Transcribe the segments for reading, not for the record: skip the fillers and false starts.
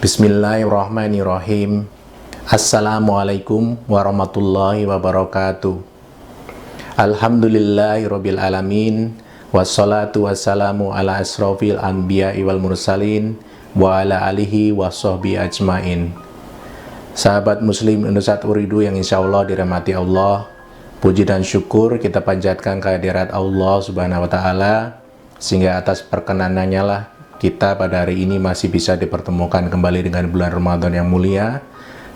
Bismillahirrahmanirrahim. Assalamualaikum warahmatullahi wabarakatuh. Alhamdulillahirabbil alamin. Wassalatu wassalamu ala asrofil anbiya'i wal mursalin wa ala alihi wa sahbihi ajmain. Sahabat muslim Indosat Uridu yang insya Allah dirahmati Allah, puji dan syukur kita panjatkan kehadirat Allah subhanahu wa ta'ala, sehingga atas perkenanannya lah kita pada hari ini masih bisa dipertemukan kembali dengan bulan Ramadan yang mulia,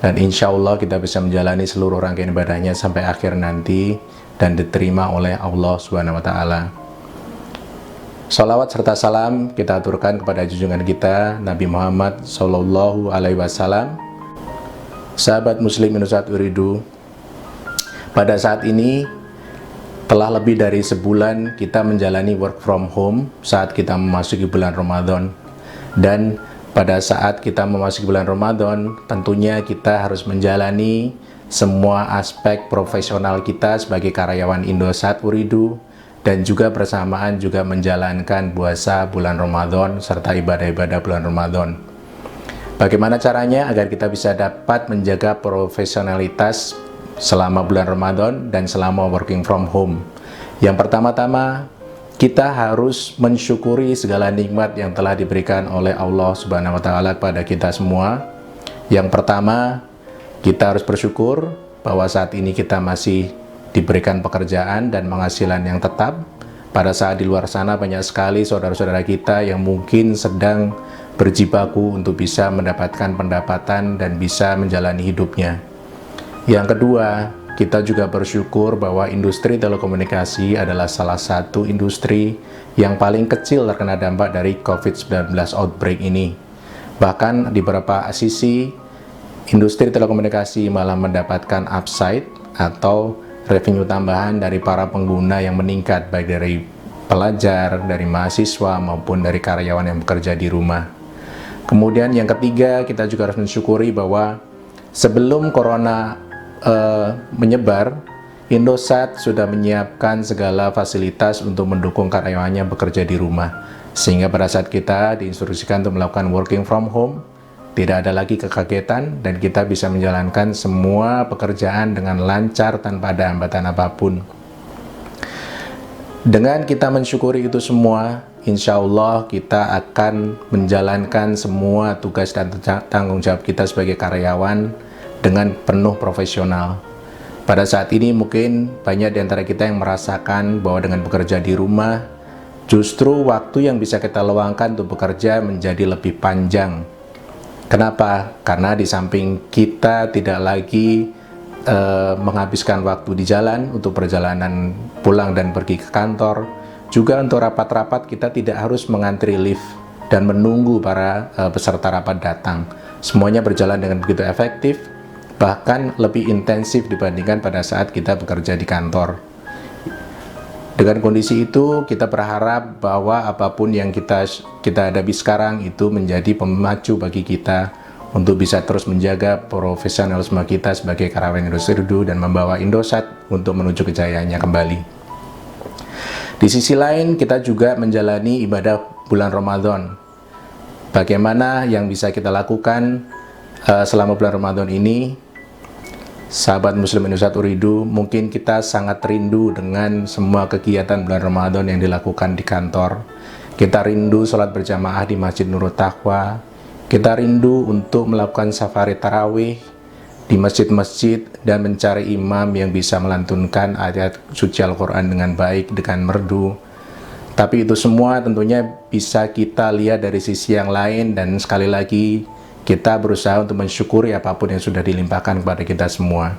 dan insya Allah kita bisa menjalani seluruh rangkaian ibadahnya sampai akhir nanti dan diterima oleh Allah subhanahu wa ta'ala. Salawat serta salam kita aturkan kepada junjungan kita Nabi Muhammad Sallallahu Alaihi Wasallam. Sahabat muslim Indosat Uridu, pada saat ini telah lebih dari sebulan kita menjalani work from home saat kita memasuki bulan Ramadan. Dan pada saat kita memasuki bulan Ramadan, tentunya kita harus menjalani semua aspek profesional kita sebagai karyawan Indosat Uridu, dan juga bersamaan juga menjalankan puasa bulan Ramadan serta ibadah-ibadah bulan Ramadan. Bagaimana caranya agar kita bisa dapat menjaga profesionalitas selama bulan Ramadan dan selama working from home? Yang pertama-tama, kita harus mensyukuri segala nikmat yang telah diberikan oleh Allah Subhanahu wa ta'ala kepada kita semua. Yang pertama, kita harus bersyukur bahwa saat ini kita masih diberikan pekerjaan dan penghasilan yang tetap. Pada saat di luar sana banyak sekali saudara-saudara kita yang mungkin sedang berjibaku untuk bisa mendapatkan pendapatan dan bisa menjalani hidupnya. Yang kedua, kita juga bersyukur bahwa industri telekomunikasi adalah salah satu industri yang paling kecil terkena dampak dari COVID-19 outbreak ini. Bahkan di beberapa sisi, industri telekomunikasi malah mendapatkan upside atau revenue tambahan dari para pengguna yang meningkat, baik dari pelajar, dari mahasiswa, maupun dari karyawan yang bekerja di rumah. Kemudian yang ketiga, kita juga harus mensyukuri bahwa sebelum corona menyebar, Indosat sudah menyiapkan segala fasilitas untuk mendukung karyawannya bekerja di rumah. Sehingga pada saat kita diinstruksikan untuk melakukan working from home, tidak ada lagi kekagetan dan kita bisa menjalankan semua pekerjaan dengan lancar tanpa ada hambatan apapun. Dengan kita mensyukuri itu semua, insya Allah kita akan menjalankan semua tugas dan tanggung jawab kita sebagai karyawan dengan penuh profesional. Pada saat ini mungkin banyak di antara kita yang merasakan bahwa dengan bekerja di rumah, justru waktu yang bisa kita luangkan untuk bekerja menjadi lebih panjang. Kenapa? Karena di samping kita tidak lagi menghabiskan waktu di jalan untuk perjalanan pulang dan pergi ke kantor, juga untuk rapat-rapat kita tidak harus mengantri lift dan menunggu para peserta rapat datang. Semuanya berjalan dengan begitu efektif, bahkan lebih intensif dibandingkan pada saat kita bekerja di kantor. Dengan kondisi itu, kita berharap bahwa apapun yang kita hadapi sekarang itu menjadi pemacu bagi kita untuk bisa terus menjaga profesionalisme kita sebagai karyawan Indosat Uridu dan membawa Indosat untuk menuju kejayaannya kembali. Di sisi lain, kita juga menjalani ibadah bulan Ramadan. Bagaimana yang bisa kita lakukan selama bulan Ramadan ini? Sahabat muslim Indosat Uridu, mungkin kita sangat rindu dengan semua kegiatan bulan Ramadan yang dilakukan di kantor. Kita rindu sholat berjamaah di Masjid Nurul Taqwa. Kita rindu untuk melakukan safari tarawih di masjid-masjid dan mencari imam yang bisa melantunkan ayat suci Al-Quran dengan baik, dengan merdu. Tapi itu semua tentunya bisa kita lihat dari sisi yang lain, dan sekali lagi kita berusaha untuk mensyukuri apapun yang sudah dilimpahkan kepada kita semua.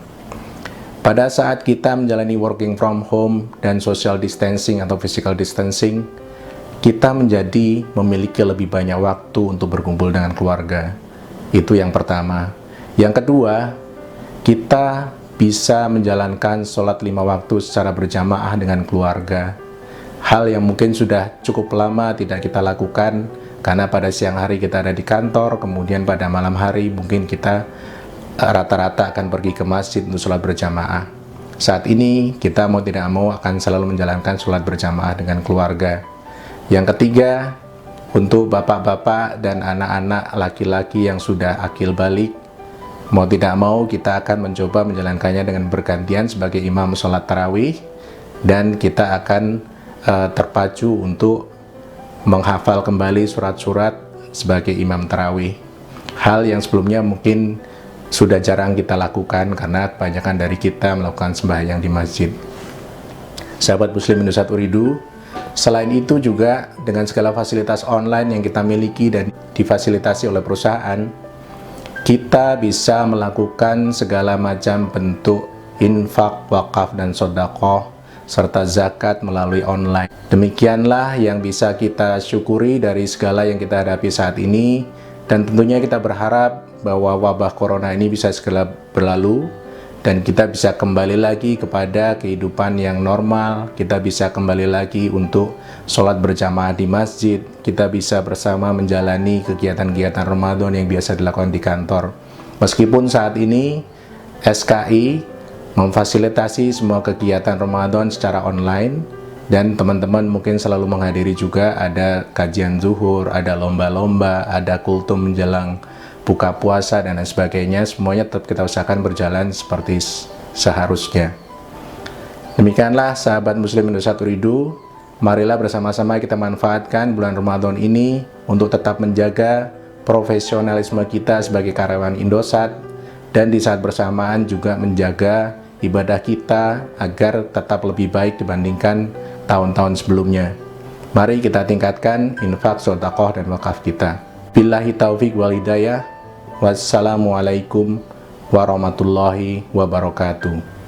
Pada saat kita menjalani working from home dan social distancing atau physical distancing, kita menjadi memiliki lebih banyak waktu untuk berkumpul dengan keluarga. Itu yang pertama. Yang kedua, kita bisa menjalankan sholat 5 waktu secara berjamaah dengan keluarga. Hal yang mungkin sudah cukup lama tidak kita lakukan, karena pada siang hari kita ada di kantor, kemudian pada malam hari mungkin kita rata-rata akan pergi ke masjid untuk sholat berjamaah. Saat ini kita mau tidak mau akan selalu menjalankan sholat berjamaah dengan keluarga. Yang ketiga, Untuk bapak-bapak dan anak-anak laki-laki yang sudah akil balik, mau tidak mau kita akan mencoba menjalankannya dengan bergantian sebagai imam sholat tarawih, dan kita akan terpacu untuk menghafal kembali surat-surat sebagai imam tarawih. Hal yang sebelumnya mungkin sudah jarang kita lakukan karena kebanyakan dari kita melakukan sembahyang di masjid. Sahabat Muslim Indosat Uridu, selain itu juga dengan segala fasilitas online yang kita miliki dan difasilitasi oleh perusahaan, kita bisa melakukan segala macam bentuk infak, wakaf, dan sedekah serta zakat melalui online. Demikianlah yang bisa kita syukuri dari segala yang kita hadapi saat ini, dan tentunya kita berharap bahwa wabah corona ini bisa segera berlalu dan kita bisa kembali lagi kepada kehidupan yang normal. Kita bisa kembali lagi untuk sholat berjamaah di masjid, kita bisa bersama menjalani kegiatan-kegiatan Ramadan yang biasa dilakukan di kantor. Meskipun saat ini SKI memfasilitasi semua kegiatan Ramadan secara online, dan teman-teman mungkin selalu menghadiri juga, ada kajian zuhur, ada lomba-lomba, ada kultum menjelang buka puasa dan lain sebagainya. Semuanya tetap kita usahakan berjalan seperti seharusnya. Demikianlah sahabat Muslim Indosat Uridu, marilah bersama-sama kita manfaatkan bulan Ramadan ini untuk tetap menjaga profesionalisme kita sebagai karyawan Indosat, dan di saat bersamaan juga menjaga ibadah kita agar tetap lebih baik dibandingkan tahun-tahun sebelumnya. Mari kita tingkatkan infak, sedekah, dan wakaf kita. Billahi taufik wal hidayah. Wassalamualaikum warahmatullahi wabarakatuh.